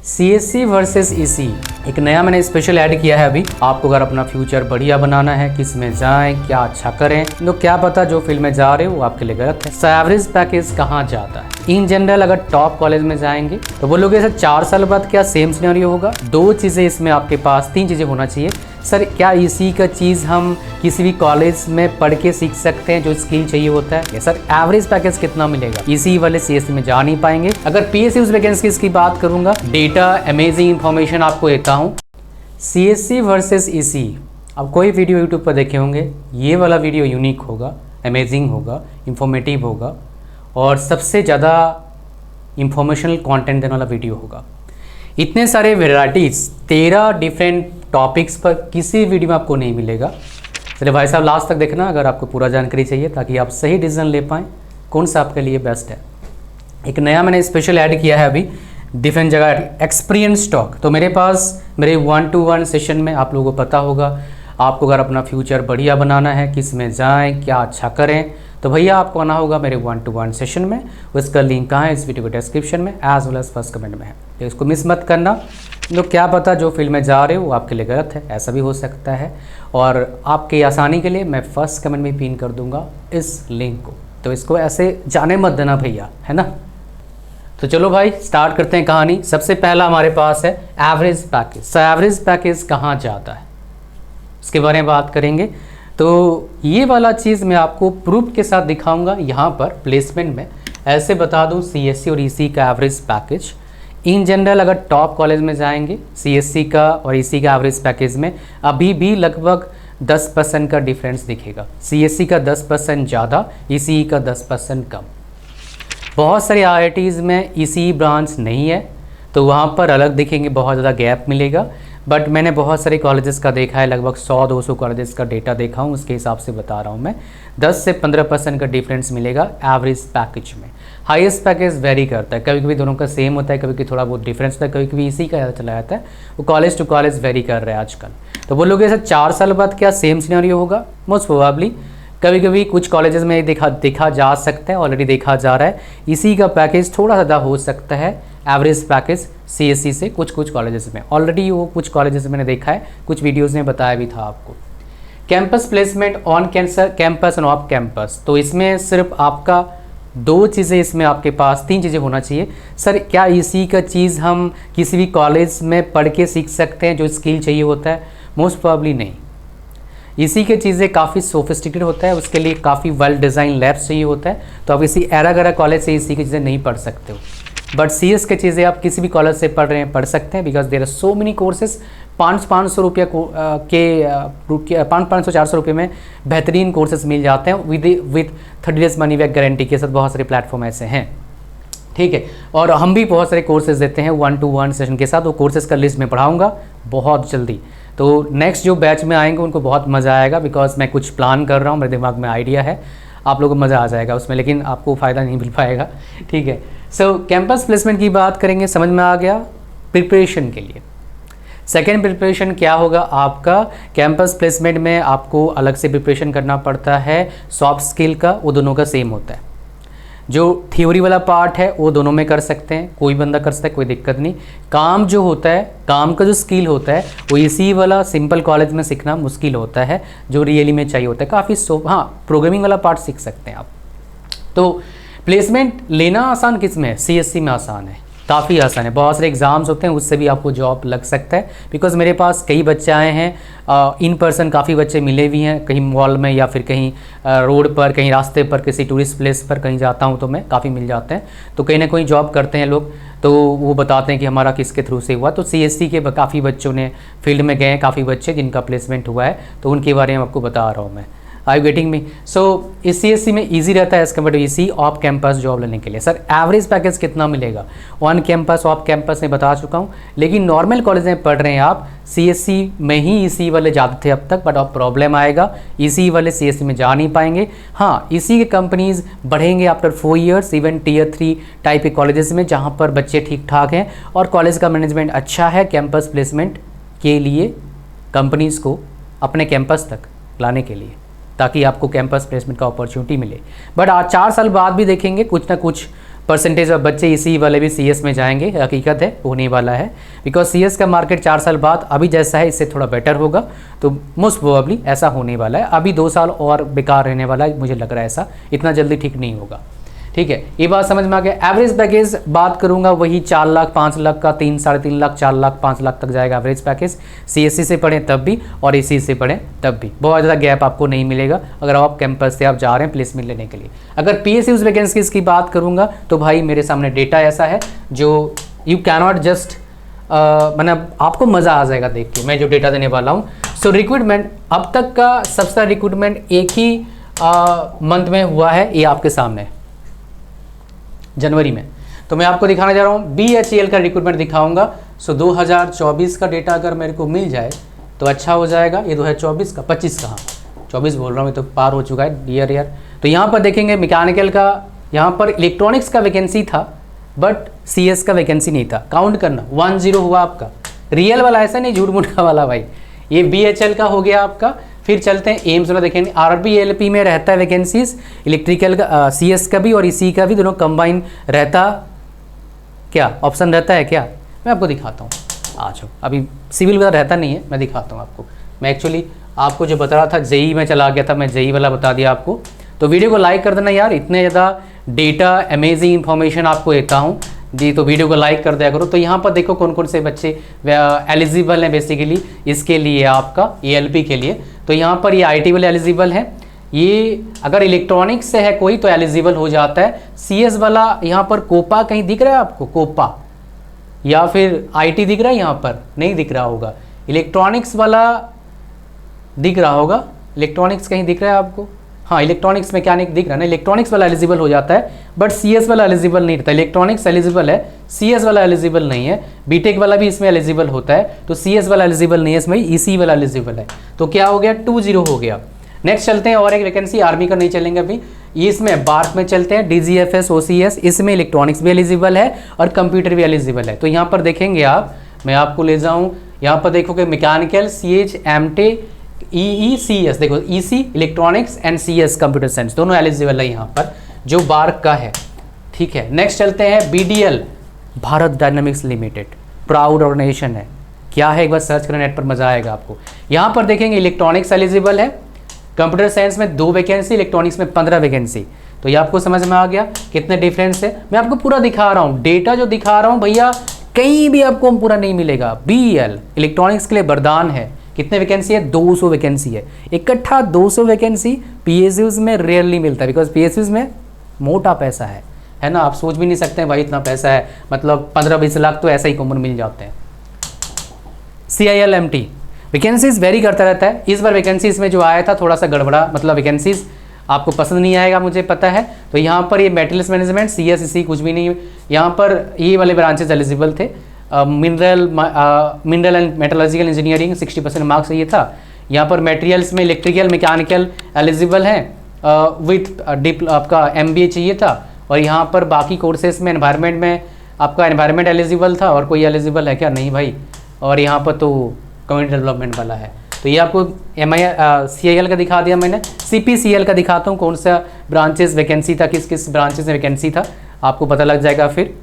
CSC versus EC एक नया मैंने स्पेशल ऐड किया है अभी। आपको अगर अपना फ्यूचर बढ़िया बनाना है, किस में जाएं, क्या अच्छा करें, तो क्या पता जो फील्ड में जा रहे हो वो आपके लिए गलत है। एवरेज पैकेज कहाँ जाता है? इन जनरल अगर टॉप कॉलेज में जाएंगे तो बोलोगे सर 4 साल बाद क्या सेम सिनेरियो होगा? 2 चीज़ें इसमें आपके पास, 3 चीज़ें होना चाहिए। सर क्या इसी का चीज़ हम किसी भी कॉलेज में पढ़ के सीख सकते हैं जो स्किल चाहिए होता है? सर एवरेज पैकेज कितना मिलेगा? इसी वाले CSC में जा नहीं पाएंगे। अगर PSU वैकेंसीज की बात करूंगा, डेटा अमेजिंग इंफॉर्मेशन आपको देता हूँ। CSC वर्सेस EC अब कोई वीडियो यूट्यूब पर देखे होंगे, ये वाला वीडियो यूनिक होगा, अमेजिंग होगा, इंफॉर्मेटिव होगा और सबसे ज़्यादा इंफॉर्मेशनल कंटेंट देने वाला वीडियो होगा। इतने सारे वेराइटीज़ 13 डिफरेंट टॉपिक्स पर किसी वीडियो में आपको नहीं मिलेगा। चलिए भाई साहब लास्ट तक देखना अगर आपको पूरा जानकारी चाहिए, ताकि आप सही डिसीजन ले पाएँ कौन सा आपके लिए बेस्ट है। एक नया मैंने स्पेशल ऐड किया है अभी डिफरेंट जगह, एक्सपीरियंस टॉक। तो मेरे पास मेरे 1-to-1 सेशन में आप लोगों को पता होगा, आपको अगर अपना फ्यूचर बढ़िया बनाना है, किस में जाएं, क्या अच्छा करें, तो भैया आपको आना होगा मेरे 1-to-1 सेशन में। उसका लिंक कहाँ है? इस वीडियो के डिस्क्रिप्शन में as well as first comment में है, तो इसको मिस मत करना। तो क्या पता जो फील्ड में जा रहे हो वो आपके लिए गलत है, ऐसा भी हो सकता है। और आपकी आसानी के लिए मैं फर्स्ट कमेंट में पिन कर दूंगा इस लिंक को, तो इसको ऐसे जाने मत देना भैया, है ना। तो चलो भाई स्टार्ट करते हैं कहानी। सबसे पहला हमारे पास है एवरेज पैकेज। एवरेज पैकेज कहाँ जाता है इसके बारे में बात करेंगे। तो ये वाला चीज़ मैं आपको प्रूफ के साथ दिखाऊंगा यहाँ पर प्लेसमेंट में। ऐसे बता दूँ CSC और EC का एवरेज पैकेज इन जनरल अगर टॉप कॉलेज में जाएंगे CSC का और EC का एवरेज पैकेज में अभी भी लगभग 10% का डिफरेंस दिखेगा। CSC का 10% ज़्यादा, EC का 10% कम। बहुत सारे IITs में EC ब्रांच नहीं है तो वहाँ पर अलग दिखेंगे, बहुत ज़्यादा गैप मिलेगा। बट मैंने बहुत सारे कॉलेजेस का देखा है, लगभग 100-200 कॉलेजेस का डेटा देखा हूँ, उसके हिसाब से बता रहा हूँ मैं। 10 से 15% का डिफरेंस मिलेगा एवरेज पैकेज में। हाईएस्ट पैकेज वेरी करता है, कभी कभी दोनों का सेम होता है, कभी कभी थोड़ा बहुत डिफरेंस होता है, कभी कभी EC का ज़्यादा चला जाता है। वो कॉलेज टू कॉलेज वेरी कर रहा है आजकल। तो बोलोगे सर 4 साल बाद क्या सेम सिनेरियो होगा? मोस्ट प्रोबेबली कभी कभी कुछ कॉलेजेस में देखा जा सकता है, ऑलरेडी देखा जा रहा है। EC का पैकेज थोड़ा ज़्यादा हो सकता है एवरेज पैकेज CSC से कुछ कॉलेजेस में। ऑलरेडी वो कुछ कॉलेजेस मैंने देखा है, कुछ वीडियोस में बताया भी था आपको। Campus placement on campus end off campus, तो इसमें सिर्फ आपका 2 चीज़ें, इसमें आपके पास 3 चीज़ें होना चाहिए। सर क्या EC का चीज़ हम किसी भी कॉलेज में पढ़ के सीख सकते हैं जो स्किल चाहिए होता है? मोस्ट प्रोबेबली नहीं। EC की चीज़ें काफ़ी सोफिस्टिकेटेड होता है, उसके लिए काफ़ी वेल डिज़ाइन लैब्स चाहिए होता है, तो आप इसी एरा गरा कॉलेज से EC की चीज़ें नहीं पढ़ सकते हो। बट CS की चीज़ें आप किसी भी कॉलेज से पढ़ रहे हैं, पढ़ सकते हैं, because there are so many courses. 500 रुपये के 500-400 रुपये में बेहतरीन कोर्सेज मिल जाते हैं with 30 days money back guarantee के साथ। बहुत सारे प्लेटफॉर्म ऐसे हैं, ठीक है। और हम भी बहुत सारे कोर्सेज देते हैं 1-to-1 सेशन के साथ। वो कोर्सेज का लिस्ट मैं पढ़ाऊँगा बहुत जल्दी। तो नेक्स्ट जो बैच में आएंगे उनको बहुत मज़ा आएगा, बिकॉज मैं कुछ प्लान कर रहा हूँ, मेरे दिमाग में आइडिया है, आप लोगों को मज़ा आ जाएगा उसमें, लेकिन आपको फ़ायदा नहीं मिल पाएगा, ठीक है। सो कैंपस प्लेसमेंट की बात करेंगे, समझ में आ गया। प्रिपरेशन के लिए सेकेंड प्रिपरेशन क्या होगा आपका? कैंपस प्लेसमेंट में आपको अलग से प्रिपरेशन करना पड़ता है सॉफ्ट स्किल का, वो दोनों का सेम होता है। जो थ्योरी वाला पार्ट है वो दोनों में कर सकते हैं, कोई बंदा कर सकता है, कोई दिक्कत नहीं। काम जो होता है, काम का जो स्किल होता है वो EC वाला सिंपल कॉलेज में सीखना मुश्किल होता है, जो रियली में चाहिए होता है काफ़ी। हाँ, प्रोग्रामिंग वाला पार्ट सीख सकते हैं आप। तो प्लेसमेंट लेना आसान किस में है? CSC में आसान है, काफ़ी आसान है। बहुत सारे एग्ज़ाम्स होते हैं, उससे भी आपको जॉब लग सकता है। बिकॉज मेरे पास कई बच्चे आए हैं इन पर्सन, काफ़ी बच्चे मिले भी हैं कहीं मॉल में या फिर कहीं रोड पर, कहीं रास्ते पर, किसी टूरिस्ट प्लेस पर कहीं जाता हूं तो मैं काफ़ी मिल जाते हैं। तो कहीं ना कहीं जॉब करते हैं लोग, तो वो बताते हैं कि हमारा किसके थ्रू से हुआ। तो CSC के काफ़ी बच्चों ने फील्ड में गए हैं, काफ़ी बच्चे जिनका प्लेसमेंट हुआ है, तो उनके बारे में आपको बता रहा हूँ मैं। Are you getting me? So इस CSC में ईजी रहता है as compare to EC off campus job लेने के लिए। सर एवरेज पैकेज कितना मिलेगा? ऑन कैंपस ऑफ कैंपस में बता चुका हूँ, लेकिन नॉर्मल कॉलेज में पढ़ रहे हैं आप, CSC में ही EC वाले जाते थे अब तक, बट अब प्रॉब्लम आएगा, EC वाले CSC में जा नहीं पाएंगे। हाँ, EC के कंपनीज बढ़ेंगे after 4 years, even Tier 3 type के कॉलेजेस में, जहाँ पर बच्चे ठीक ठाक हैं और कॉलेज का मैनेजमेंट अच्छा है कैंपस प्लेसमेंट के लिए, कंपनीज़ को अपने कैंपस तक लाने के लिए, ताकि आपको कैंपस प्लेसमेंट का अपॉर्चुनिटी मिले। बट आज 4 साल बाद भी देखेंगे कुछ ना कुछ परसेंटेज ऑफ बच्चे इसी वाले भी CS में जाएंगे, हकीकत है होने वाला है। बिकॉज CS का मार्केट 4 साल बाद अभी जैसा है इससे थोड़ा बेटर होगा, तो मोस्ट प्रोबेबली ऐसा होने वाला है। अभी 2 साल और बेकार रहने वाला है, मुझे लग रहा है ऐसा इतना जल्दी ठीक नहीं होगा। ठीक है, ये बात समझ में आ गया। एवरेज पैकेज बात करूंगा वही 4 लाख 5 लाख का, 3 साढ़े 3 लाख 4 लाख 5 लाख तक जाएगा एवरेज पैकेज। CSE से पढ़ें तब भी और EC से पढ़ें तब भी बहुत ज़्यादा गैप आपको नहीं मिलेगा अगर आप कैंपस से आप जा रहे हैं प्लेसमेंट लेने के लिए। अगर PSUs वैकेंसीज की बात करूंगा तो भाई मेरे सामने डेटा ऐसा है जो यू कैनॉट जस्ट मतलब आपको मज़ा आ जाएगा देख के मैं जो डेटा देने वाला हूँ। सो रिक्रूटमेंट अब तक का सबसे रिक्रूटमेंट एक ही मंथ में हुआ है, ये आपके सामने जनवरी में। तो मैं आपको दिखाने जा रहा हूँ BHEL का रिक्रूटमेंट दिखाऊंगा। सो 2024 का डेटा अगर मेरे को मिल जाए तो अच्छा हो जाएगा। ये 2024 का 25 का, हाँ 24 बोल रहा हूँ, ये तो पार हो चुका है ईयर। तो यहाँ पर देखेंगे मैकेनिकल का, यहाँ पर इलेक्ट्रॉनिक्स का वैकेंसी था बट CS का वैकेंसी नहीं था। काउंट करना 10 हुआ आपका, रियल वाला ऐसा नहीं झूठ मूठ का वाला भाई। ये BHEL का हो गया आपका। फिर चलते हैं एम्स वाला देखेंगे। RBLP में रहता है वैकेंसीज, इलेक्ट्रिकल का CS का भी और EC का भी दोनों कंबाइन रहता, क्या ऑप्शन रहता है क्या, मैं आपको दिखाता हूँ। आ जाओ, अभी सिविल का रहता नहीं है, मैं दिखाता हूँ आपको। मैं एक्चुअली आपको जो बता रहा था JEE में चला गया था, मैं JEE वाला बता दिया आपको। तो वीडियो को लाइक कर देना यार, इतने ज़्यादा डेटा अमेजिंग इन्फॉर्मेशन आपको देता हूँ जी, तो वीडियो को लाइक कर दिया करो। तो यहाँ पर देखो कौन कौन से बच्चे एलिजिबल हैं बेसिकली इसके लिए, आपका ALP के लिए। तो यहाँ पर ये IT वाले एलिजिबल हैं, ये अगर इलेक्ट्रॉनिक्स से है कोई तो एलिजिबल हो जाता है। CS वाला यहाँ पर कोपा कहीं दिख रहा है आपको, कोपा या फिर IT दिख रहा है, यहाँ पर नहीं दिख रहा होगा। इलेक्ट्रॉनिक्स वाला दिख रहा होगा, इलेक्ट्रॉनिक्स कहीं दिख रहा है आपको, हाँ इलेक्ट्रॉनिक्स मैकेनिक दिख रहा है ना, इलेक्ट्रॉनिक्स वाला एलिजिबल हो जाता है बट CS वाला एलिजिबल नहीं रहता। इलेक्ट्रॉनिक्स एलिजिबल है, CS वाला एलिजिबल नहीं है। बीटेक वाला भी इसमें एलिजिबल होता है, तो CS वाला एलिजिबल नहीं है, इसमें EC वाला एलिजिबल है। तो क्या हो गया, 20 हो गया। नेक्स्ट चलते हैं, और एक वैकेंसी आर्मी का नहीं चलेंगे अभी, इसमें बार्क में चलते हैं, DGFS OCS, इसमें इलेक्ट्रॉनिक्स भी एलिजिबल है और कंप्यूटर भी एलिजिबल है। तो यहाँ पर देखेंगे आप, मैं आपको ले जाऊँ, यहाँ पर देखोगे मैकेनिकल CH MT EECS, देखो EC electronics and CS computer science दोनों एलिजिबल है यहाँ पर जो बार्क का है। ठीक है, नेक्स्ट चलते हैं BDL, Bharat Dynamics Limited, proud organisation है। क्या है एक बार सर्च करें नेट पर, मजा आएगा आपको। यहाँ पर देखेंगे इलेक्ट्रॉनिक्स एलिजिबल है, कंप्यूटर साइंस में 2 वैकेंसी, इलेक्ट्रॉनिक्स में 15 वैकेंसी। तो ये आपको समझ में आ गया कितने डिफरेंस है। मैं आपको पूरा दिखा रहा हूँ, डेटा जो दिखा रहा हूँ भैया कहीं भी आपको पूरा नहीं मिलेगा। BEL इलेक्ट्रॉनिक्स के लिए वरदान है। कितने वैकेंसी है, 200 वैकेंसी है, इकट्ठा 200 वैकेंसी। PSUs में रेयरली मिलता है बिकॉज PSUs में मोटा पैसा है ना, आप सोच भी नहीं सकते हैं भाई इतना पैसा है, मतलब 15-20 लाख तो ऐसा ही कॉमन मिल जाते हैं। CIL MT वैकेंसीज वेरी करता रहता है। इस बार वैकेंसीज में जो आया था थोड़ा सा गड़बड़ा, मतलब वैकेंसीज आपको पसंद नहीं आएगा मुझे पता है। तो यहाँ पर ये मेटल्स मैनेजमेंट CSEC कुछ भी नहीं, यहाँ पर ये वाले ब्रांचेज एलिजिबल थे। Mineral and metallurgical engineering 60% marks ये था। यहाँ पर मटेरियल्स में इलेक्ट्रिकल मैकेनिकल एलिजिबल हैं विथ आपका MBA चाहिए था। और यहाँ पर बाकी कोर्सेज में एनवायरनमेंट में आपका एनवायरनमेंट एलिजिबल था, और कोई एलिजिबल है क्या, नहीं भाई। और यहाँ पर तो कम्युनिटी डेवलपमेंट वाला है। तो ये आपको CIL का दिखा दिया मैंने। CPCL का दिखाता हूँ कौन सा ब्रांचेस वैकेंसी था, किस किस ब्रांचेस में वैकेंसी था, आपको पता लग जाएगा। फिर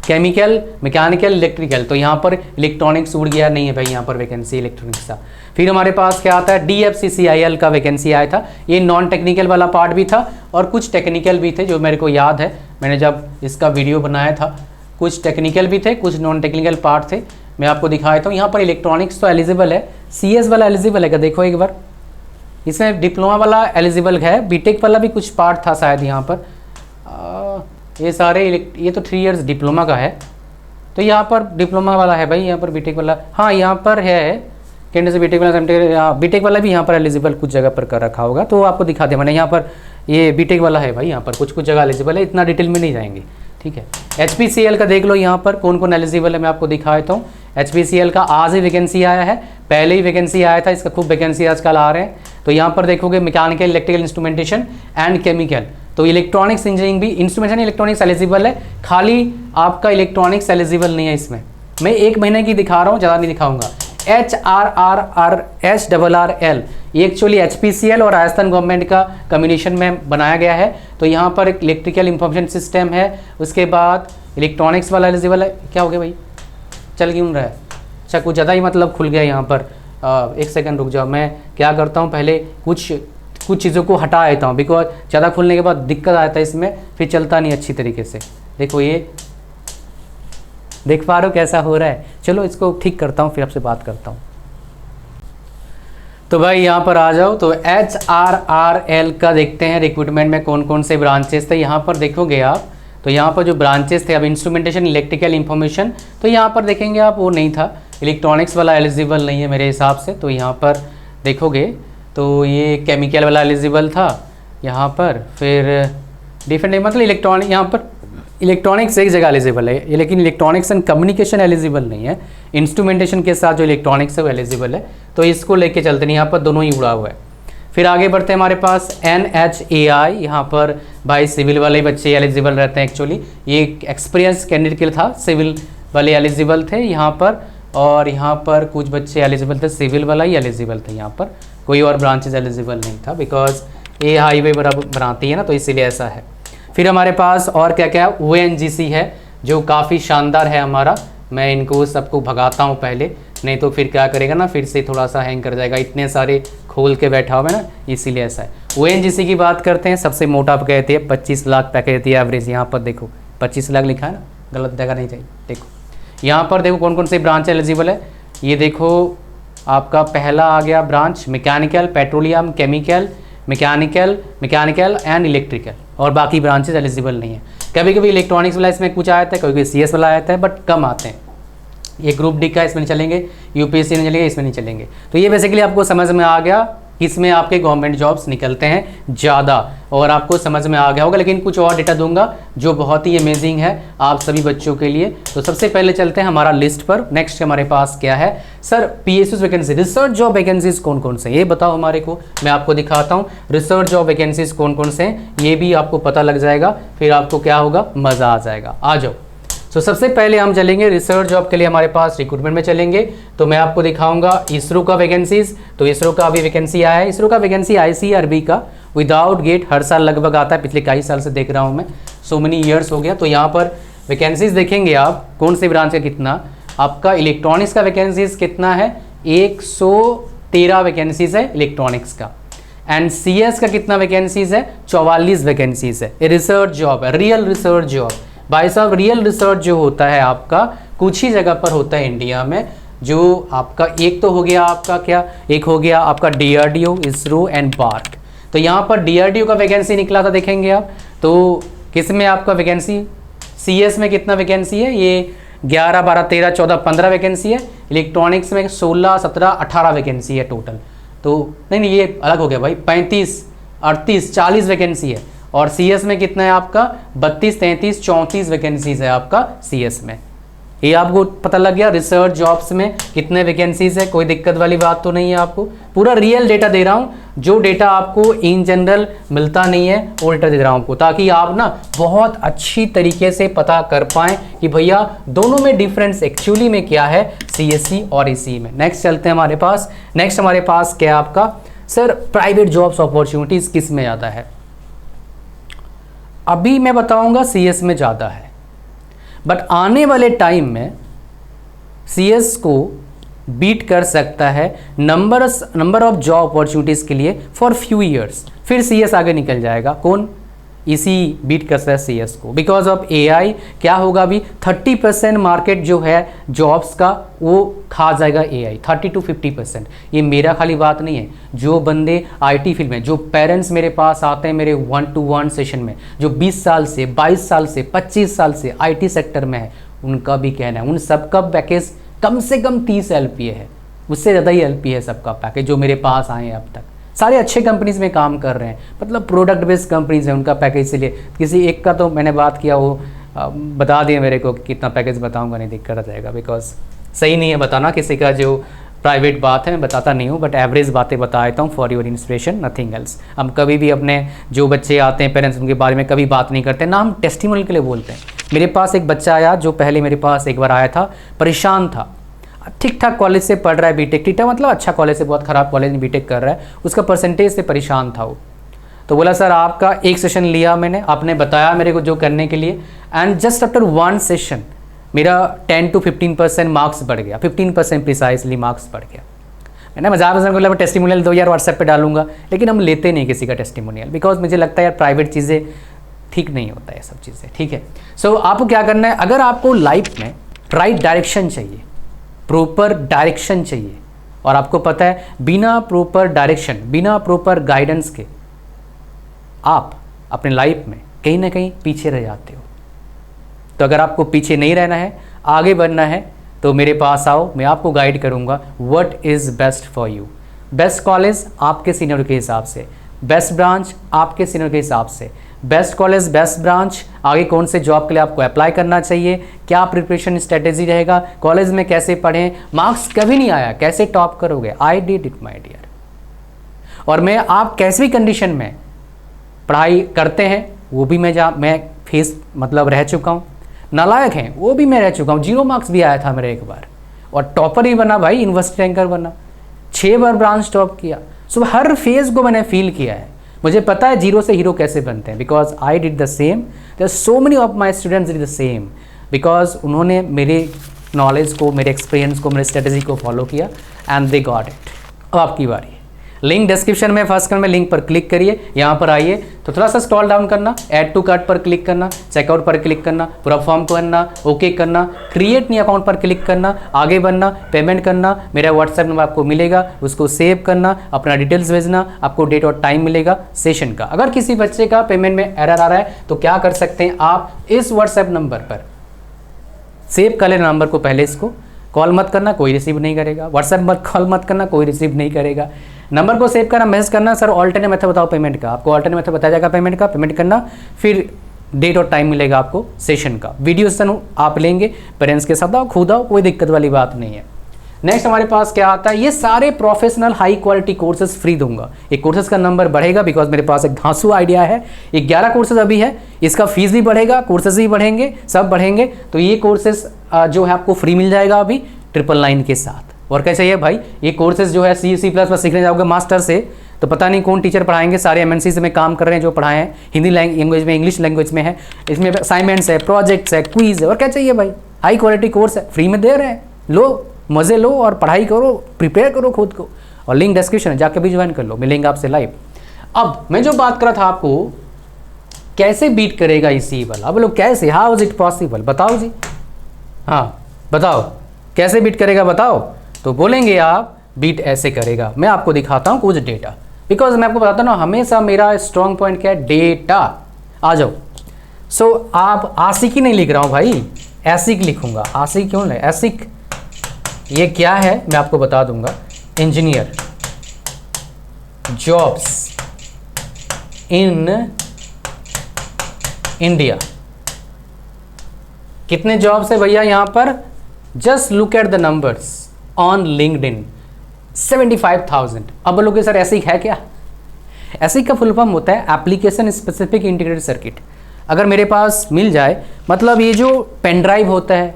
केमिकल मैकेनिकल इलेक्ट्रिकल, तो यहाँ पर इलेक्ट्रॉनिक्स उड़ गया, नहीं है भाई यहाँ पर वैकेंसी इलेक्ट्रॉनिक्स का। फिर हमारे पास क्या आता है, DFCCIL का वैकेंसी आया था। ये नॉन टेक्निकल वाला पार्ट भी था और कुछ टेक्निकल भी थे, जो मेरे को याद है मैंने जब इसका वीडियो बनाया था। कुछ टेक्निकल भी थे, कुछ नॉन टेक्निकल पार्ट थे, मैं आपको दिखाया था। यहाँ पर इलेक्ट्रॉनिक्स तो एलिजिबल है, CS वाला एलिजिबल है क्या, देखो एक बार। इसमें डिप्लोमा वाला एलिजिबल है, बीटेक वाला भी कुछ पार्ट था शायद यहाँ पर। ये सारे ये तो 3 इयर्स डिप्लोमा का है, तो यहाँ पर डिप्लोमा वाला है भाई, यहाँ पर बीटेक वाला, हाँ यहाँ पर है केंद्र से बीटेक वाला, बीटेक वाला भी यहाँ पर एलिजिबल कुछ जगह पर कर रखा होगा, तो आपको दिखा दिया मैंने। यहाँ पर ये बीटेक वाला है भाई, यहाँ पर कुछ कुछ जगह एलिजिबल है, इतना डिटेल में नहीं जाएंगे। ठीक है, HPCL का देख लो यहाँ पर कौन कौन एलिजिबल है, मैं आपको दिखा देता हूँ। HPCL का आज ही वैकेंसी आया है, पहले ही वैकेंसी आया था, इसका खूब वैकेंसी आजकल आ रहे हैं। तो यहाँ पर देखोगे mechanical electrical instrumentation and chemical, तो इलेक्ट्रॉनिक्स इंजीनियरिंग भी, इंस्ट्रूमेंटेशन इलेक्ट्रॉनिक्स एलिजिबल है, खाली आपका इलेक्ट्रॉनिक्स एलिजिबल नहीं है इसमें। मैं 1 महीने की दिखा रहा हूँ, ज़्यादा नहीं दिखाऊंगा। HRRRSRRL, ये एक्चुअली HPCL और राजस्थान गवर्नमेंट का कम्युनिकेशन में बनाया गया है। तो यहाँ पर एक इलेक्ट्रिकल इंफॉर्मेशन सिस्टम है, उसके बाद इलेक्ट्रॉनिक्स वाला एलिजिबल है। क्या हो गया भाई, चल क्यों रहा है? अच्छा, कुछ ज़्यादा ही मतलब खुल गया यहाँ पर। एक सेकंड रुक जाओ, मैं क्या करता हूँ, पहले कुछ चीज़ों को हटा देता हूँ, बिकॉज ज़्यादा खुलने के बाद दिक्कत आता है इसमें, फिर चलता नहीं अच्छी तरीके से। देखो ये देख पा रहे हो कैसा हो रहा है? चलो इसको ठीक करता हूँ, फिर आपसे बात करता हूँ। तो भाई यहाँ पर आ जाओ। तो HRRL का देखते हैं रिक्रूटमेंट में कौन कौन से ब्रांचेस थे। यहाँ पर देखोगे आप, तो यहाँ पर जो ब्रांचेस थे, अब इंस्ट्रूमेंटेशन इलेक्ट्रिकल इंफॉर्मेशन, तो यहाँ पर देखेंगे आप वो नहीं था, इलेक्ट्रॉनिक्स वाला एलिजिबल नहीं है मेरे हिसाब से। तो यहाँ पर देखोगे तो ये केमिकल वाला एलिजिबल था यहाँ पर, फिर डिफरेंट मतलब इलेक्ट्रॉनिक, यहाँ पर इलेक्ट्रॉनिक्स एक जगह एलिजिबल है, लेकिन इलेक्ट्रॉनिक्स एंड कम्युनिकेशन एलिजिबल नहीं है। इंस्ट्रूमेंटेशन के साथ जो इलेक्ट्रॉनिक्स है वो एलिजिबल है, तो इसको लेके चलते नहीं, यहाँ पर दोनों ही उड़ा हुआ है। फिर आगे बढ़ते हैं, हमारे पास NHAI, यहाँ पर भाई सिविल वाले बच्चे एलिजिबल रहते हैं। एक्चुअली ये एक्सपीरियंस कैंडिडेट के लिए था, सिविल वाले एलिजिबल थे यहाँ पर, और यहाँ पर कुछ बच्चे एलिजिबल थे, सिविल वाला ही एलिजिबल थे यहाँ पर, कोई और ब्रांचेज एलिजिबल नहीं था, बिकॉज ये हाईवे बराबर बनाती है ना, तो इसीलिए ऐसा है। फिर हमारे पास और क्या क्या ONGC है, जो काफ़ी शानदार है हमारा। मैं इनको सबको भगाता हूँ पहले, नहीं तो फिर क्या करेगा ना, फिर से थोड़ा सा हैंग कर जाएगा, इतने सारे खोल के बैठा हुआ है ना, इसीलिए ऐसा है। ONGC की बात करते हैं, सबसे मोटा कहती है 25 लाख पैकेज देती है एवरेज। यहाँ पर देखो 25 लाख लिखा है ना, गलत जगह नहीं चाहिए। देखो यहाँ पर देखो कौन कौन से ब्रांच एलिजिबल है। ये देखो आपका पहला आ गया branch mechanical, petroleum, chemical, mechanical and electrical, और बाकी ब्रांचेज एलिजिबल नहीं है। कभी कभी इलेक्ट्रॉनिक्स वाला इसमें कुछ आता है, कभी कभी CS वाला आता है, बट कम आते हैं। ये ग्रुप डी का इसमें नहीं चलेंगे, UPSC नहीं चलेंगे, इसमें नहीं चलेंगे। तो ये बेसिकली आपको समझ में आ गया किसमें आपके गवर्नमेंट जॉब्स निकलते हैं ज़्यादा, और आपको समझ में आ गया होगा। लेकिन कुछ और डेटा दूंगा जो बहुत ही अमेजिंग है आप सभी बच्चों के लिए। तो सबसे पहले चलते हैं हमारा लिस्ट पर। नेक्स्ट हमारे पास क्या है sir, PSU vacancy, research job vacancies कौन कौन से, ये बताओ हमारे को। मैं आपको दिखाता हूँ रिसर्च जॉब वैकेंसीज कौन कौन से हैं, ये भी आपको पता लग जाएगा, फिर आपको क्या होगा, मज़ा आ जाएगा। आ जाओ। तो सबसे पहले हम चलेंगे रिसर्च जॉब के लिए, हमारे पास रिक्रूटमेंट में चलेंगे, तो मैं आपको दिखाऊंगा इसरो का वैकेंसीज। तो इसरो का अभी वैकेंसी आया है, इसरो का वैकेंसी ICRB का विदाउट गेट हर साल लगभग आता है, पिछले कई साल से देख रहा हूं मैं, सो मेनी ईयर्स हो गया। तो यहाँ पर वैकेंसीज देखेंगे आप कौन से ब्रांच का कितना, आपका इलेक्ट्रॉनिक्स का वैकेंसीज कितना है, 113 वैकेंसीज है इलेक्ट्रॉनिक्स का, एंड CS का कितना वैकेंसीज है, 44 वैकेंसीज है। रिसर्च जॉब है, रियल रिसर्च जॉब। भाई साहब रियल रिसर्च जो होता है आपका कुछ ही जगह पर होता है इंडिया में, जो आपका एक तो हो गया आपका क्या, एक हो गया आपका DRDO, इसरो एंड BARC। तो यहाँ पर DRDO का वैकेंसी निकला था, देखेंगे आप। तो किस में आपका वैकेंसी, CS में कितना वैकेंसी है, ये 11, 12, 13, 14, 15 वैकेंसी है। इलेक्ट्रॉनिक्स में 16, 17, 18 वैकेंसी है टोटल। तो नहीं ये अलग हो गया भाई, 35, 38, 40 वैकेंसी है। और CS में कितना है आपका, 32, 33, 34 वैकेंसीज है आपका CS में। ये आपको पता लग गया रिसर्च जॉब्स में कितने वैकेंसीज है, कोई दिक्कत वाली बात तो नहीं है। आपको पूरा रियल डेटा दे रहा हूँ, जो डेटा आपको इन जनरल मिलता नहीं है वो डेटा दे रहा हूँ आपको, ताकि आप ना बहुत अच्छी तरीके से पता कर पाएँ कि भैया दोनों में डिफरेंस एक्चुअली में क्या है, CSE और ECE में। नेक्स्ट चलते हैं हमारे पास। नेक्स्ट हमारे पास क्या आपका सर, प्राइवेट जॉब्स अपॉर्चुनिटीज़ किस में ज़्यादा है। अभी मैं बताऊंगा CS में ज़्यादा है, बट आने वाले टाइम में CS को बीट कर सकता है नंबर ऑफ जॉब अपॉर्चुनिटीज़ के लिए फॉर फ्यू ईयर्स, फिर CS आगे निकल जाएगा। कौन, इसी बीट कर सकता है CS को, बिकॉज ऑफ AI। क्या होगा अभी 30% मार्केट जो है जॉब्स का वो खा जाएगा AI, 30 to 50%। ये मेरा खाली बात नहीं है, जो बंदे IT फील्ड में, जो पेरेंट्स मेरे पास आते हैं मेरे 1-to-1 सेशन में, जो 20 साल से 22 साल से 25 साल से IT सेक्टर में है, उनका भी कहना है, उन सबका पैकेज कम से कम 30 LPA है, उससे ज़्यादा ही LPA है सबका पैकेज जो मेरे पास आए हैं अब तक। सारे अच्छे कंपनीज में काम कर रहे हैं, मतलब प्रोडक्ट बेस्ड कंपनीज हैं, उनका पैकेज इसलिए। किसी एक का तो मैंने बात किया, वो बता दिए मेरे को कितना पैकेज, बताऊंगा नहीं, दिक्कत आ जाएगा, बिकॉज सही नहीं है बताना किसी का जो प्राइवेट बात है, मैं बताता नहीं हूँ, बट एवरेज बातें बता देता हूँ for your inspiration, nothing else. हम कभी भी अपने जो बच्चे आते हैं पेरेंट्स, उनके बारे में कभी बात नहीं करते ना, हम टेस्टिमोनियल के लिए बोलते हैं। मेरे पास एक बच्चा आया जो पहले मेरे पास एक बार आया था, परेशान था, ठीक ठाक कॉलेज से पढ़ रहा है बीटेक, ठीक ठाक मतलब अच्छा कॉलेज से, बहुत ख़राब कॉलेज में बीटेक कर रहा है, उसका परसेंटेज से परेशान था वो। तो बोला सर आपका एक सेशन लिया मैंने, आपने बताया मेरे को जो करने के लिए, एंड जस्ट आफ्टर 1 सेशन मेरा 10 to 15% मार्क्स बढ़ गया, 15% प्रिसाइसली मार्क्स बढ़ गया। मैंने मजाक मजाक बोला टेस्टिमोनियल दो यार, व्हाट्सएप पे डालूंगा, लेकिन हम लेते नहीं किसी का टेस्टिमोनियल, बिकॉज मुझे लगता है यार प्राइवेट चीज़ें ठीक नहीं होता है सब चीज़ें, ठीक है। सो आपको क्या करना है, अगर आपको लाइफ में राइट डायरेक्शन चाहिए, प्रॉपर डायरेक्शन चाहिए, और आपको पता है बिना प्रॉपर डायरेक्शन, बिना प्रॉपर गाइडेंस के आप अपने लाइफ में कहीं ना कहीं पीछे रह जाते हो। तो अगर आपको पीछे नहीं रहना है, आगे बढ़ना है, तो मेरे पास आओ, मैं आपको गाइड करूंगा what is best for you. Best college आपके सीनियर के हिसाब से, बेस्ट ब्रांच आपके सीनियर के हिसाब से, बेस्ट कॉलेज बेस्ट ब्रांच, आगे कौन से जॉब के लिए आपको अप्लाई करना चाहिए, क्या प्रिपरेशन स्ट्रेटेजी रहेगा, कॉलेज में कैसे पढ़ें, मार्क्स कभी नहीं आया कैसे टॉप करोगे, I did it my dear. और मैं आप कैसी भी कंडीशन में पढ़ाई करते हैं वो भी मैं फेस मतलब रह चुका हूँ, नालायक हैं वो भी मैं रह चुका हूँ, 0 मार्क्स भी आया था मेरा एक बार, और टॉपर ही बना भाई, यूनिवर्सिटी रैंकर बना, 6 बार ब्रांच टॉप किया। सो हर फेज़ को मैंने फील किया है, मुझे पता है जीरो से हीरो कैसे बनते हैं, because I did the same, there so many of my students did the same, because उन्होंने मेरे नॉलेज को, मेरे एक्सपीरियंस को, मेरे स्ट्रेटजी को फॉलो किया एंड दे गॉट इट। अब आपकी बारी है, लिंक डिस्क्रिप्शन में फर्स्ट में लिंक पर क्लिक करिए, यहाँ पर आइए तो थोड़ा सा स्क्रॉल डाउन करना, ऐड टू कार्ट पर क्लिक करना, चेकआउट पर क्लिक करना, पूरा फॉर्म करना, ओके करना, क्रिएट न्यू अकाउंट पर क्लिक करना, आगे बढ़ना, पेमेंट करना, मेरा व्हाट्सएप नंबर आपको मिलेगा, उसको सेव करना, अपना डिटेल्स भेजना, आपको डेट और टाइम मिलेगा सेशन का। अगर किसी बच्चे का पेमेंट में एरर आ रहा है तो क्या कर सकते हैं आप, इस व्हाट्सएप नंबर पर सेव कर लेना नंबर को, पहले इसको कॉल मत करना, कोई रिसीव नहीं करेगा, व्हाट्सएप मत कॉल मत करना, कोई रिसीव नहीं करेगा, नंबर को सेव करना, मैसेज करना, सर ऑल्टरनेट मेथड बताओ पेमेंट का, आपको ऑल्टरनेट मेथड बताया जाएगा पेमेंट का, पेमेंट करना, फिर डेट और टाइम मिलेगा आपको सेशन का, वीडियो सेशन आप लेंगे, पेरेंट्स के साथ आओ, खुद आओ, कोई दिक्कत वाली बात नहीं है। नेक्स्ट हमारे पास क्या आता है, ये सारे professional high quality courses free दूंगा, एक कोर्सेज का नंबर बढ़ेगा, बिकॉज मेरे पास एक धांसू आइडिया है, 11 कोर्सेज अभी है, इसका फीस भी बढ़ेगा, कोर्सेज भी बढ़ेंगे, सब बढ़ेंगे, तो ये कोर्सेज जो है आपको फ्री मिल जाएगा अभी 999 के साथ। और कैसे है भाई, ये कोर्सेज जो है C++ पर सीखने जाओगे मास्टर से, तो पता नहीं कौन टीचर पढ़ाएंगे, सारे MNC में काम कर रहे हैं जो पढ़ाए हैं, हिंदी लैंग्वेज में, इंग्लिश लैंग्वेज में है, इसमें असाइनमेंट्स है, प्रोजेक्ट्स है, क्विज है, और क्या चाहिए भाई, हाई क्वालिटी कोर्स है, फ्री में दे रहे हैं, लो मज़े लो और पढ़ाई करो, प्रिपेयर करो खुद को, और लिंक डिस्क्रिप्शन है, जाके भी ज्वाइन कर लो, मिलेंगे आपसे लाइव। अब मैं जो बात कर रहा था आपको, कैसे बीट करेगा इसी वाला, अब लोग कैसे, हाउ इज इट पॉसिबल, बताओ जी, हाँ बताओ कैसे बीट करेगा बताओ, तो बोलेंगे आप बीट ऐसे करेगा। मैं आपको दिखाता हूँ कुछ डेटा, बिकॉज मैं आपको बताता हूँ ना, हमेशा मेरा स्ट्रॉन्ग पॉइंट क्या है, डेटा। आ जाओ। सो आप आशिक ही नहीं लिख रहा हूँ भाई, ऐसिक लिखूंगा, आशिक क्यों नहीं, ऐसिक ये क्या है मैं आपको बता दूंगा, इंजीनियर जॉब्स इन इंडिया, कितने जॉब्स है भैया यहाँ पर, just look at the numbers on LinkedIn, 75,000। अब बोलोगे सर ऐसिक है क्या, ऐसिक का फुल फॉर्म होता है एप्लीकेशन स्पेसिफिक इंटीग्रेटेड सर्किट। अगर मेरे पास मिल जाए, मतलब ये जो पेन ड्राइव होता है,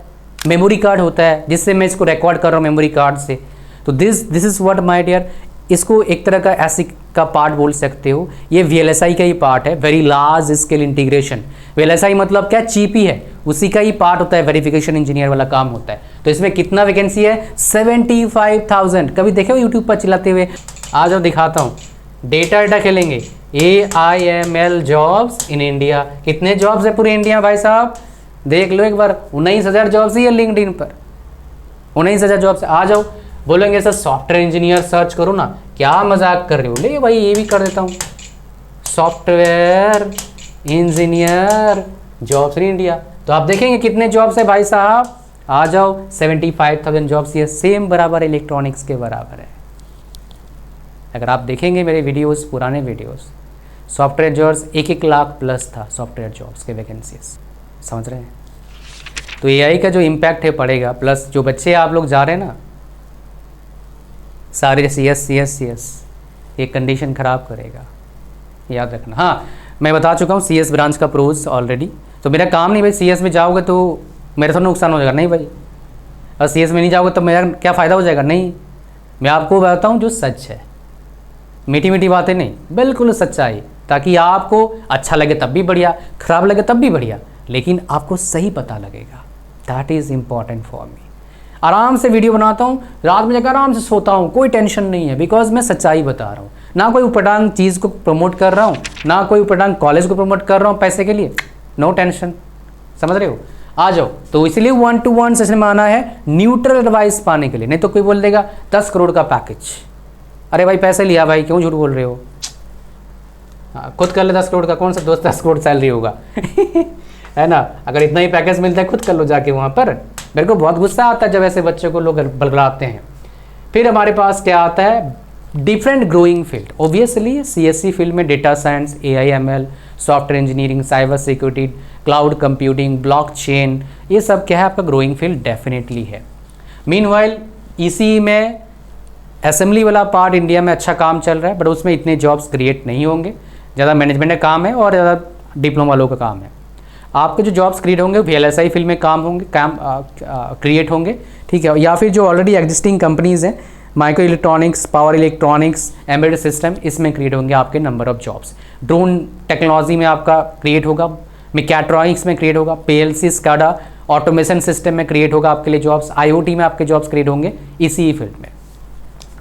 मेमोरी कार्ड होता है, जिससे मैं इसको रिकॉर्ड कर रहा हूँ मेमोरी कार्ड से, तो this is what my dear, इसको एक तरह का ऐसिक का पार्ट बोल सकते हो। ये VLSI का ही पार्ट है, very large scale integration. VLSI मतलब क्या, चिप ही है, उसी का ही पार्ट होता है, वेरिफिकेशन इंजीनियर वाला काम होता है। तो इसमें कितना वैकेंसी है, 75,000। कभी देखे हो यूट्यूब पर चलाते हुए, आ जाओ दिखाता हूँ, डेटा खेलेंगे, AIML जॉब्स इन इंडिया, कितने जॉब्स है पूरे इंडिया भाई साहब, देख लो एक बार, 19,000 जॉब्स ही है लिंक्डइन पर, 19,000 जॉब्स। आ जाओ, बोलेंगे सर सॉफ्टवेयर इंजीनियर सर्च करो ना, क्या मजाक कर रहे हो, ले भाई ये भी कर देता हूँ, software engineer jobs in India, तो आप देखेंगे कितने जॉब्स है भाई साहब। आ जाओ, 75,000 जॉब्स, ये सेम बराबर इलेक्ट्रॉनिक्स के बराबर है। अगर आप देखेंगे मेरे वीडियोस, पुराने videos, software jobs 1-1 lakh plus था, सॉफ्टवेयर जॉब्स के वैकेंसीज, समझ रहे हैं। तो AI का जो इम्पैक्ट है पड़ेगा, प्लस जो बच्चे आप लोग जा रहे हैं ना सारे CS, ये कंडीशन ख़राब करेगा, याद रखना। हाँ, मैं बता चुका हूँ CS ब्रांच का प्रोज ऑलरेडी, तो मेरा काम नहीं भाई CS में जाओगे तो मेरा थोड़ा नुकसान हो जाएगा, नहीं भाई, और CS में नहीं जाओगे तो मेरा क्या फ़ायदा हो जाएगा? नहीं, मैं आपको बताता हूँ जो सच है, मीठी मीठी बातें नहीं, बिल्कुल सच्चाई, ताकि आपको अच्छा लगे तब भी बढ़िया, ख़राब लगे तब भी बढ़िया, लेकिन आपको सही पता लगेगा। That is important for me. आराम से वीडियो बनाता हूँ, रात में जाकर आराम से सोता हूँ, कोई टेंशन नहीं है, बिकॉज मैं सच्चाई बता रहा हूँ। ना कोई उपटांग चीज़ को प्रमोट कर रहा हूँ, ना कोई उपटांग कॉलेज को प्रमोट कर रहा हूँ पैसे के लिए, नो टेंशन। समझ रहे हो? आ जाओ। तो इसलिए 1-to-1 सेशन में आना है न्यूट्रल एडवाइस पाने के लिए। नहीं तो कोई बोल देगा 10 करोड़ का पैकेज, अरे भाई पैसे लिया भाई, क्यों झूठ बोल रहे हो? हाँ, खुद कर ले 10 करोड़ का, कौन सा दोस्त 10 करोड़ सैलरी होगा है ना? अगर इतना ही पैकेज मिलता है खुद कर लो जाके वहाँ पर। मेरे को बहुत गुस्सा आता है जब ऐसे बच्चों को लोग बलगलाते हैं। फिर हमारे पास क्या आता है? Different growing field. Obviously CSC field में data science, AI ML, software engineering, cyber security, cloud computing, blockchain, ये सब क्या है आपका ग्रोइंग फील्ड डेफिनेटली है। मीनवाइल ECE में असेंबली वाला पार्ट इंडिया में अच्छा काम चल रहा है, बट उसमें इतने जॉब्स क्रिएट नहीं होंगे, ज़्यादा मैनेजमेंट का काम है और ज़्यादा डिप्लोमा वालों का काम है। आपके जो जॉब्स क्रिएट होंगे VLSI फील्ड में काम होंगे, काम क्रिएट होंगे, ठीक है, या फिर जो ऑलरेडी एग्जिस्टिंग कंपनीज़ हैं, micro electronics, power electronics, embedded system, इसमें क्रिएट होंगे आपके number of jobs. Drone technology में आपका क्रिएट होगा, मैकेट्रॉनिक्स में क्रिएट होगा, PLC SCADA ऑटोमेशन सिस्टम में क्रिएट होगा आपके लिए जॉब्स। IoT में आपके जॉब्स क्रिएट होंगे ECE फील्ड में।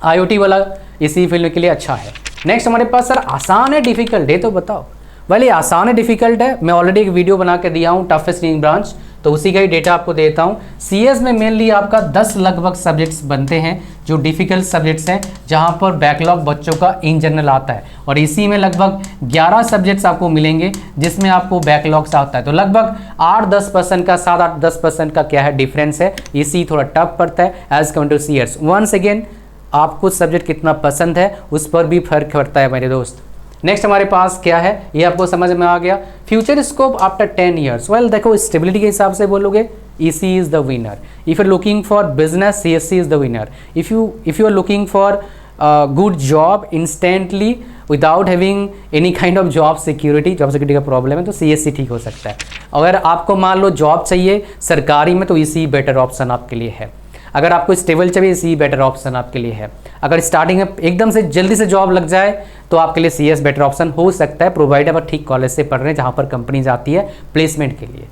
IoT वाला ECE फील्ड के लिए अच्छा है। नेक्स्ट हमारे पास सर आसान है डिफिकल्ट है, तो बताओ। भले आसान है डिफिकल्ट है, मैं ऑलरेडी एक वीडियो बना के दिया हूँ टफेस्ट रीजनिंग ब्रांच, तो उसी का ही डेटा आपको देता हूँ। CS में मेनली आपका 10 लगभग सब्जेक्ट्स बनते हैं जो डिफिकल्ट सब्जेक्ट्स हैं, जहाँ पर बैकलॉग बच्चों का इन जनरल आता है, और इसी में लगभग 11 सब्जेक्ट्स आपको मिलेंगे जिसमें आपको बैकलॉग्स आता है। तो लगभग 8-10% का 7-8-10% का क्या है डिफरेंस है। ECE थोड़ा टफ पड़ता है as compare to CS। Once again आपको सब्जेक्ट कितना पसंद है उस पर भी फर्क पड़ता है मेरे दोस्त। नेक्स्ट हमारे पास क्या है, ये आपको समझ में आ गया। Future scope after 10 years. Well देखो, स्टेबिलिटी के हिसाब से बोलोगे ECE is the winner. If you are looking for business, CSC is the winner. If you are looking for good job instantly without having any kind of job security का problem है, तो CSC ठीक हो सकता है। अगर आपको मान लो जॉब चाहिए सरकारी में, तो ECE बेटर ऑप्शन आपके लिए है। अगर आपको स्टेबल चाहिए, ECE बेटर ऑप्शन आपके लिए है। अगर स्टार्टिंग में एकदम से जल्दी से जॉब लग जाए तो आपके लिए CS बेटर ऑप्शन हो सकता है, प्रोवाइडेड आप ठीक कॉलेज से पढ़ रहे हैं जहाँ पर कंपनीज आती है प्लेसमेंट के लिए।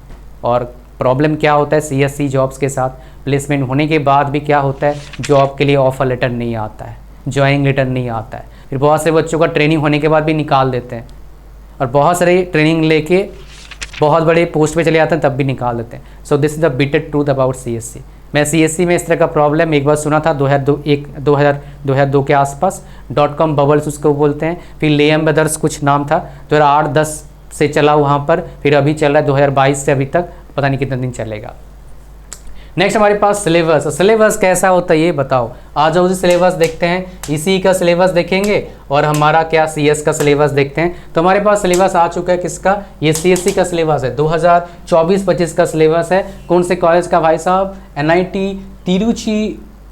और प्रॉब्लम क्या होता है CSC जॉब्स के साथ, प्लेसमेंट होने के बाद भी क्या होता है, जॉब के लिए ऑफर लेटर नहीं आता है, ज्वाइनिंग लेटर नहीं आता है। फिर बहुत से बच्चों का ट्रेनिंग होने के बाद भी निकाल देते हैं, और बहुत सारे ट्रेनिंग लेके बहुत बड़े पोस्ट पे चले जाते हैं तब भी निकाल देते हैं। So this is the bitter truth about CSC। मैं CSC में इस तरह का प्रॉब्लम एक बार सुना था 2002 के आसपास। .com बबल्स उसको बोलते हैं। फिर लेम ब्रदर्स कुछ नाम था, 2008-10 से चला वहाँ पर, फिर अभी चल रहा है 2022 से अभी तक, पता नहीं कितने दिन चलेगा। नेक्स्ट हमारे पास सिलेबस। सिलेबस कैसा होता है ये बताओ। आ जाओ, उसी सिलेबस देखते हैं। ECE का सिलेबस देखेंगे और हमारा क्या CS का सिलेबस देखते हैं। तो हमारे पास सिलेबस आ चुका है किसका, ये CSC का सिलेबस है, 2024-25 का सिलेबस है। कौन से कॉलेज का भाई साहब, NIT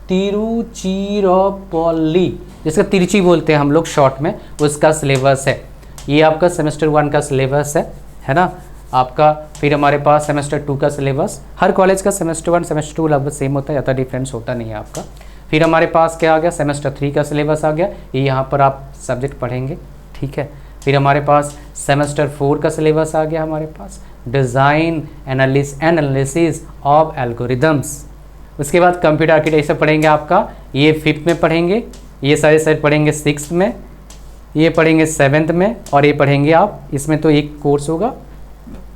तिरुचिरापल्ली, जिसका तिरुचि बोलते हैं हम लोग शॉर्ट में, उसका सिलेबस है। ये आपका सेमेस्टर 1 का सिलेबस है ना आपका। फिर हमारे पास सेमेस्टर 2 का सिलेबस, हर कॉलेज का सेमेस्टर 1 सेमेस्टर 2 लगभग सेम होता है, ज़्यादा डिफरेंस होता नहीं है आपका। फिर हमारे पास क्या आ गया, सेमेस्टर 3 का सिलेबस आ गया, ये यहाँ पर आप सब्जेक्ट पढ़ेंगे, ठीक है। फिर हमारे पास सेमेस्टर 4 का सिलेबस आ गया, हमारे पास डिज़ाइन एनालिसिस ऑफ एल्गोरिदम्स। उसके बाद कंप्यूटर आर्किटेक्चर पढ़ेंगे आपका, ये 5th में पढ़ेंगे, ये सारे पढ़ेंगे 6th में, ये पढ़ेंगे 7th में, और ये पढ़ेंगे आप, इसमें तो एक कोर्स होगा,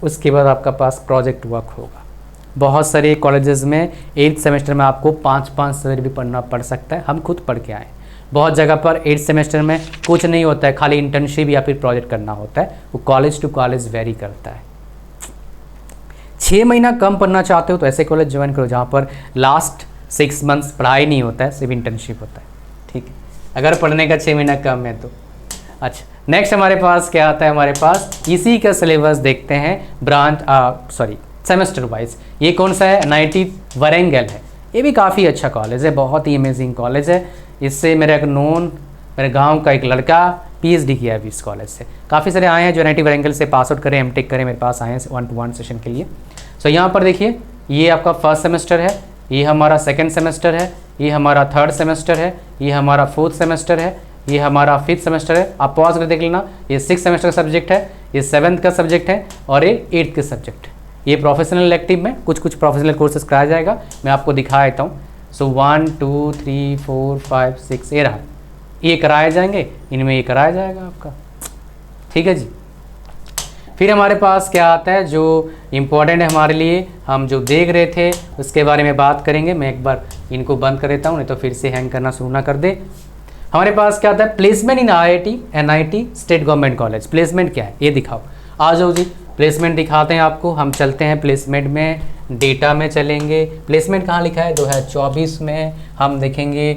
उसके बाद आपका पास प्रोजेक्ट वर्क होगा। बहुत सारे कॉलेजेस में 8th सेमेस्टर में आपको 5-5 सब्जेक्ट भी पढ़ना पड़ सकता है, हम खुद पढ़ के आए। बहुत जगह पर 8th सेमेस्टर में कुछ नहीं होता है, खाली इंटर्नशिप या फिर प्रोजेक्ट करना होता है, वो कॉलेज टू कॉलेज वेरी करता है। 6 महीना कम पढ़ना चाहते हो तो ऐसे कॉलेज ज्वाइन करो जहाँ पर लास्ट 6 मंथ्स पढ़ाई नहीं होता है, सिर्फ इंटर्नशिप होता है, ठीक है, अगर पढ़ने का 6 महीना कम है तो। अच्छा, नेक्स्ट हमारे पास क्या आता है, हमारे पास ECE का सिलेबस देखते हैं सेमेस्टर वाइज। ये कौन सा है, NIT वरेंगल है। ये भी काफ़ी अच्छा कॉलेज है, बहुत ही अमेजिंग कॉलेज है। इससे मेरे गांव का एक लड़का PhD किया है इस कॉलेज से। काफ़ी सारे आए हैं जो NIT वरेंगल से पास आउट करें, MTech करें, मेरे पास आए हैं 1-to-1 सेशन के लिए। सो यहाँ पर देखिए, ये आपका फर्स्ट सेमेस्टर है, ये हमारा सेकेंड सेमेस्टर है, ये हमारा थर्ड सेमेस्टर है, ये हमारा फोर्थ सेमेस्टर है, ये हमारा फिफ्थ सेमेस्टर है। आप पॉज कर देख लेना, ये सिक्स सेमेस्टर का सब्जेक्ट है, ये सेवन्थ का सब्जेक्ट है और ये एट्थ का सब्जेक्ट है। ये प्रोफेशनल इलेक्टिव में कुछ कुछ प्रोफेशनल कोर्सेज कराया जाएगा, मैं आपको दिखा देता हूँ। सो 1 2 3 4 5 6 ये रहा, ये कराए जाएंगे, इनमें ये कराया जाएगा आपका, ठीक है जी। फिर हमारे पास क्या आता है जो इम्पोर्टेंट है हमारे लिए, हम जो देख रहे थे उसके बारे में बात करेंगे। मैं एक बार इनको बंद कर देता हूँ, नहीं तो फिर से हैंग करना शुरू ना कर दे। हमारे पास क्या आता है, प्लेसमेंट इन IIT NIT state government college. Placement क्या है ये दिखाओ, आ जाओ जी, प्लेसमेंट दिखाते हैं आपको। हम चलते हैं प्लेसमेंट में, डेटा में चलेंगे। प्लेसमेंट कहाँ लिखा है 2024 में, हम देखेंगे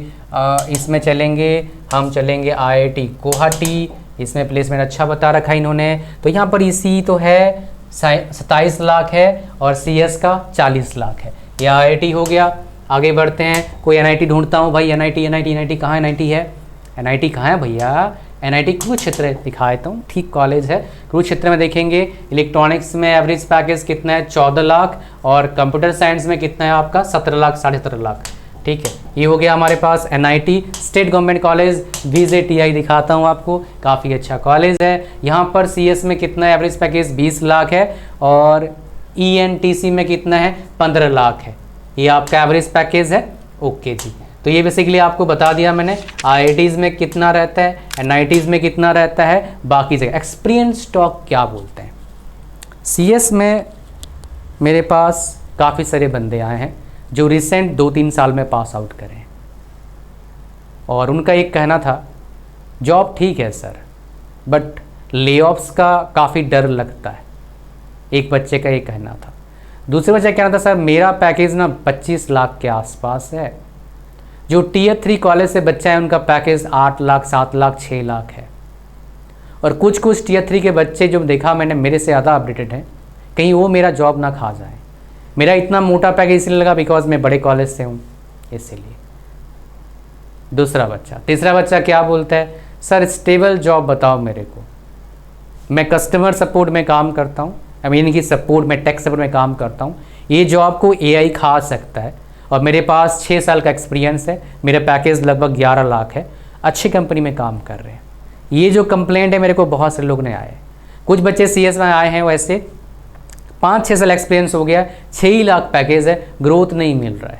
इसमें चलेंगे, हम चलेंगे IIT गुवाहाटी, इसमें प्लेसमेंट अच्छा बता रखा है इन्होंने। तो यहाँ पर EC तो है 27 लाख है और CS का 40 लाख है, ये IIT हो गया। आगे बढ़ते हैं, कोई NIT ढूंढता हूँ भाई, NIT कहाँ NIT है, NIT कहाँ है भैया, NIT कुरुक्षेत्र दिखा देता हूँ, ठीक कॉलेज है कुरुक्षेत्र में। देखेंगे इलेक्ट्रॉनिक्स में एवरेज पैकेज कितना है 14 लाख और कंप्यूटर साइंस में कितना है आपका 17 लाख 17.5 लाख, ठीक है। ये हो गया हमारे पास NIT state government college. VJTI दिखाता हूँ आपको, काफ़ी अच्छा कॉलेज है। यहाँ पर CS में कितना है एवरेज पैकेज 20 लाख है और ENTC में कितना है 15 लाख है, ये आपका एवरेज पैकेज है। ओके जी, तो ये बेसिकली आपको बता दिया मैंने, IITs में कितना रहता है, NITs में कितना रहता है, बाकी जगह। एक्सपीरियंस स्टॉक क्या बोलते हैं, CS में मेरे पास काफ़ी सारे बंदे आए हैं जो रिसेंट 2-3 साल में पास आउट करे हैं और उनका एक कहना था जॉब ठीक है सर बट लेऑफ्स का काफ़ी डर लगता है। एक बच्चे का ये कहना था। दूसरे बच्चे का कहना था सर मेरा पैकेज ना 25 लाख के आसपास है। जो Tier 3 कॉलेज से बच्चा है उनका पैकेज 8 लाख 7 लाख 6 लाख है। और कुछ कुछ Tier 3 के बच्चे जो देखा मैंने मेरे से ज़्यादा अपडेटेड हैं, कहीं वो मेरा जॉब ना खा जाए। मेरा इतना मोटा पैकेज इसलिए लगा बिकॉज मैं बड़े कॉलेज से हूँ इसीलिए। दूसरा बच्चा, तीसरा बच्चा क्या बोलता है, सर स्टेबल जॉब बताओ मेरे को, मैं कस्टमर सपोर्ट में काम करता हूँ, आई मीन कि सपोर्ट में टेक सपोर्ट में काम करता हूँ, ये जॉब को AI खा सकता है और मेरे पास 6 साल का एक्सपीरियंस है, मेरा पैकेज लगभग 11 लाख है, अच्छी कंपनी में काम कर रहे हैं। ये जो कंप्लेंट है मेरे को बहुत से लोग ने आए। कुछ बच्चे CS में आए हैं वैसे 5-6 साल एक्सपीरियंस हो गया, 6 ही लाख पैकेज है, ग्रोथ नहीं मिल रहा है।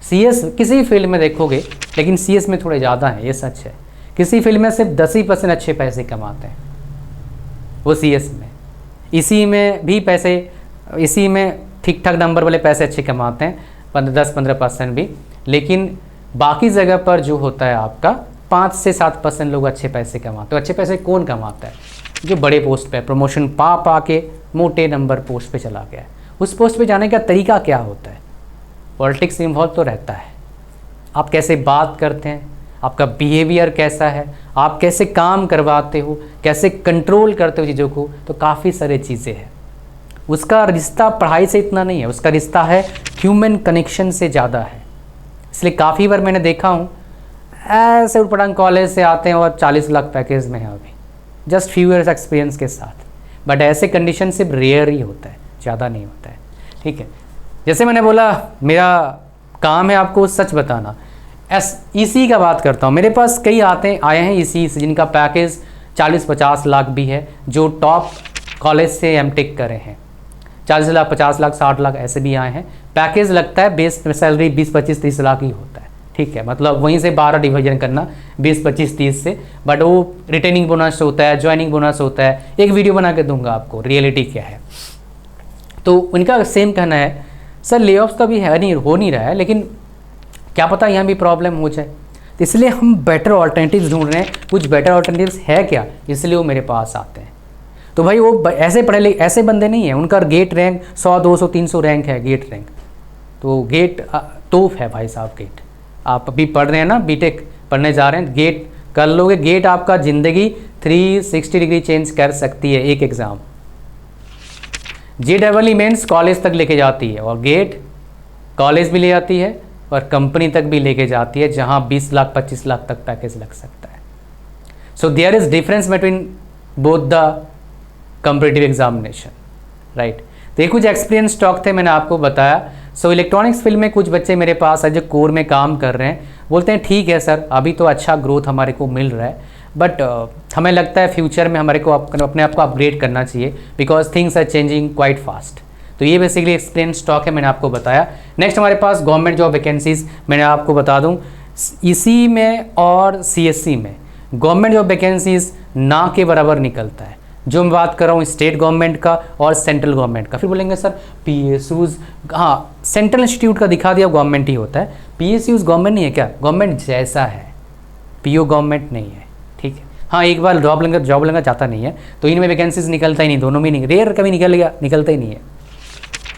CS किसी फील्ड में देखोगे, लेकिन CS में थोड़े ज़्यादा है, ये सच है। किसी फील्ड में सिर्फ 10% अच्छे पैसे कमाते हैं वो CS में, इसी में भी पैसे, इसी में ठीक ठाक नंबर वाले पैसे अच्छे कमाते हैं 10-15% भी, लेकिन बाकी जगह पर जो होता है आपका 5 से 7% लोग अच्छे पैसे कमाते हैं। अच्छे पैसे कौन कमाता है, जो बड़े पोस्ट पे प्रमोशन पा के मोटे नंबर पोस्ट पे चला गया है। उस पोस्ट पे जाने का तरीका क्या होता है, पॉलिटिक्स इन्वॉल्व तो रहता है। आप कैसे बात करते हैं, आपका बिहेवियर कैसा है, आप कैसे काम करवाते हो, कैसे कंट्रोल करते हो चीज़ों को, तो काफ़ी सारी चीज़ें हैं। उसका रिश्ता पढ़ाई से इतना नहीं है, उसका रिश्ता है ह्यूमन कनेक्शन से ज़्यादा है। इसलिए काफ़ी बार मैंने देखा हूँ ऐसे उटपटांग कॉलेज से आते हैं और 40 लाख पैकेज में है अभी, जस्ट फ्यू ईयर्स एक्सपीरियंस के साथ। बट ऐसे कंडीशन सिर्फ रेयर ही होता है, ज़्यादा नहीं होता है, ठीक है। जैसे मैंने बोला मेरा काम है आपको सच बताना। EC का बात करता हूँ, मेरे पास कई आए हैं EC से जिनका पैकेज 40-50 लाख भी है, जो टॉप कॉलेज से MTech करे हैं। 40 लाख 50 लाख 60 लाख ऐसे भी आए हैं। पैकेज लगता है बेस सैलरी 20-25-30 लाख ही होता है, ठीक है। मतलब वहीं से 12 डिवीजन करना 20-25-30 से, बट वो रिटेनिंग बोनस होता है, ज्वाइनिंग बोनस होता है। एक वीडियो बना के दूंगा आपको रियलिटी क्या है। तो उनका सेम कहना है सर लेऑफ्स का भी है नहीं, हो नहीं रहा है, लेकिन क्या पता यहाँ भी प्रॉब्लम हो जाए, तो इसलिए हम बेटर ऑल्टरनेटिव्स ढूंढ रहे हैं। कुछ बेटर ऑल्टरनेटिव्स है क्या, इसलिए वो मेरे पास आते हैं। तो भाई वो ऐसे पढ़े लिखे ऐसे बंदे नहीं हैं, उनका गेट रैंक 100-200-300 रैंक है गेट रैंक। तो गेट तोफ है भाई साहब गेट। आप अभी पढ़ रहे हैं ना, बीटेक पढ़ने जा रहे हैं, गेट कर लोगे, गेट आपका ज़िंदगी 360 डिग्री चेंज कर सकती है। एक एग्ज़ाम JEE मेंस कॉलेज तक लेके जाती है और गेट कॉलेज भी ले जाती है और कंपनी तक भी लेके जाती है, जहां 20 लाख 25 लाख तक पैकेज लग सकता है। So there is difference between both the competitive examination, right. तो ये कुछ एक्सपीरियंस स्टॉक थे, मैंने आपको बताया। सो इलेक्ट्रॉनिक्स फील्ड में कुछ बच्चे मेरे पास है जो कोर में काम कर रहे हैं, बोलते हैं ठीक है सर अभी तो अच्छा ग्रोथ हमारे को मिल रहा है, बट हमें लगता है फ्यूचर में हमारे को अपने आप को अपग्रेड करना चाहिए because things are changing quite fast. तो ये बेसिकली एक्सपीरियंस स्टॉक है, मैंने आपको बताया। नेक्स्ट हमारे पास गवर्नमेंट जॉब वैकेंसीज, मैंने आपको बता दूं ईसी में और सीएससी में गवर्नमेंट जॉब वैकेंसीज ना के बराबर निकलता है। जो मैं बात कर रहा हूँ स्टेट गवर्नमेंट का और सेंट्रल गवर्नमेंट का। फिर बोलेंगे सर पीएसयूज, हाँ सेंट्रल इंस्टीट्यूट का दिखा दिया गवर्नमेंट ही होता है, पीएसयूज गवर्नमेंट नहीं है क्या? गवर्नमेंट जैसा है, पीओ गवर्नमेंट नहीं है, ठीक है। हाँ एक बार जॉब लेना चाहता नहीं है तो इनमें वैकेंसीज निकलता ही नहीं, दोनों में नहीं, रेयर कभी निकल गया, निकलता ही नहीं है।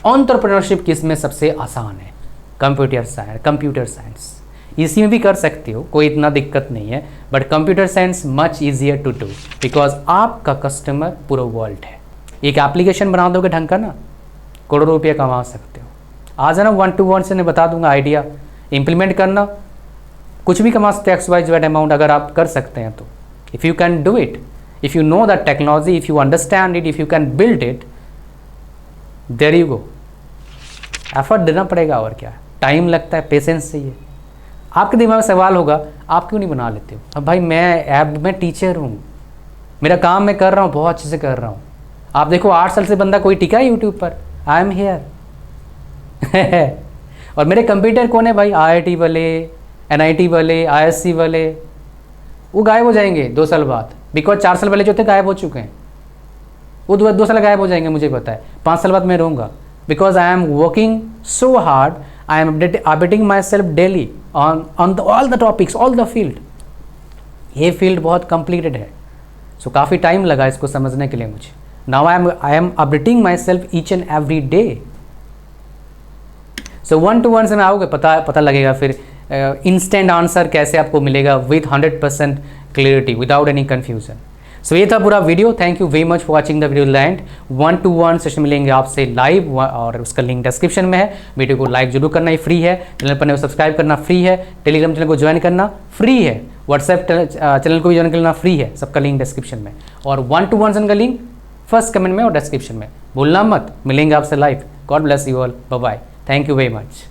एंटरप्रेन्योरशिप किस में सबसे आसान है? Computer science. इसी में भी कर सकते हो, कोई इतना दिक्कत नहीं है, but computer science much easier to do because आपका कस्टमर पूरा वर्ल्ड है। एक एप्लीकेशन बना दोगे ढंग का ना, करोड़ों रुपये कमा सकते हो। आ जाना 1 to 1 से मैं बता दूंगा, आइडिया इम्प्लीमेंट करना, कुछ भी कमा सकते हो XYZ अमाउंट अगर आप कर सकते हैं तो। If you can do it, if you know that technology, if you understand it, if you can build it, there you go. Effort देना पड़ेगा और क्या, टाइम लगता है, पेशेंस चाहिए। आपके दिमाग में सवाल होगा आप क्यों नहीं बना लेते हो? अब भाई मैं टीचर हूँ, मेरा काम मैं कर रहा हूँ, बहुत अच्छे से कर रहा हूँ। आप देखो 8 साल से बंदा कोई टिका है यूट्यूब पर, आई एम हेयर। और मेरे कंप्यूटर कौन है भाई? IIT वाले, NIT वाले, ISC वाले, वो गायब हो जाएंगे 2 साल बाद बिकॉज 4 साल पहले जो थे गायब हो चुके हैं, वो 2 साल गायब हो जाएंगे, मुझे पता है। 5 साल बाद मैं रहूँगा because I am working so hard, I am updating my self daily on all the topics, all the field. ये फील्ड बहुत कम्प्लीटेड है, सो काफ़ी टाइम लगा इसको समझने के लिए मुझे। Now I am updating my self each and every day. So 1 to 1 से मैं आओगे पता लगेगा फिर इंस्टेंट आंसर कैसे आपको मिलेगा with 100% clarity, without any confusion. So ये था पूरा video. Thank you very much for watching the video land. 1 to 1 session मिलेंगे आपसे लाइव और उसका लिंक डिस्क्रिप्शन में है। वीडियो को लाइक जरूर करना, ही फ्री है। चैनल पर सब्सक्राइब करना फ्री है, टेलीग्राम चैनल को ज्वाइन करना फ्री है, व्हाट्सएप चैनल को भी ज्वाइन करना फ्री है, सबका लिंक डिस्क्रिप्शन में। और 1 to 1 सेशन का लिंक फर्स्ट कमेंट में और डिस्क्रिप्शन में, भूलना मत। मिलेंगे आपसे live. God bless you all, bye bye, thank you very much.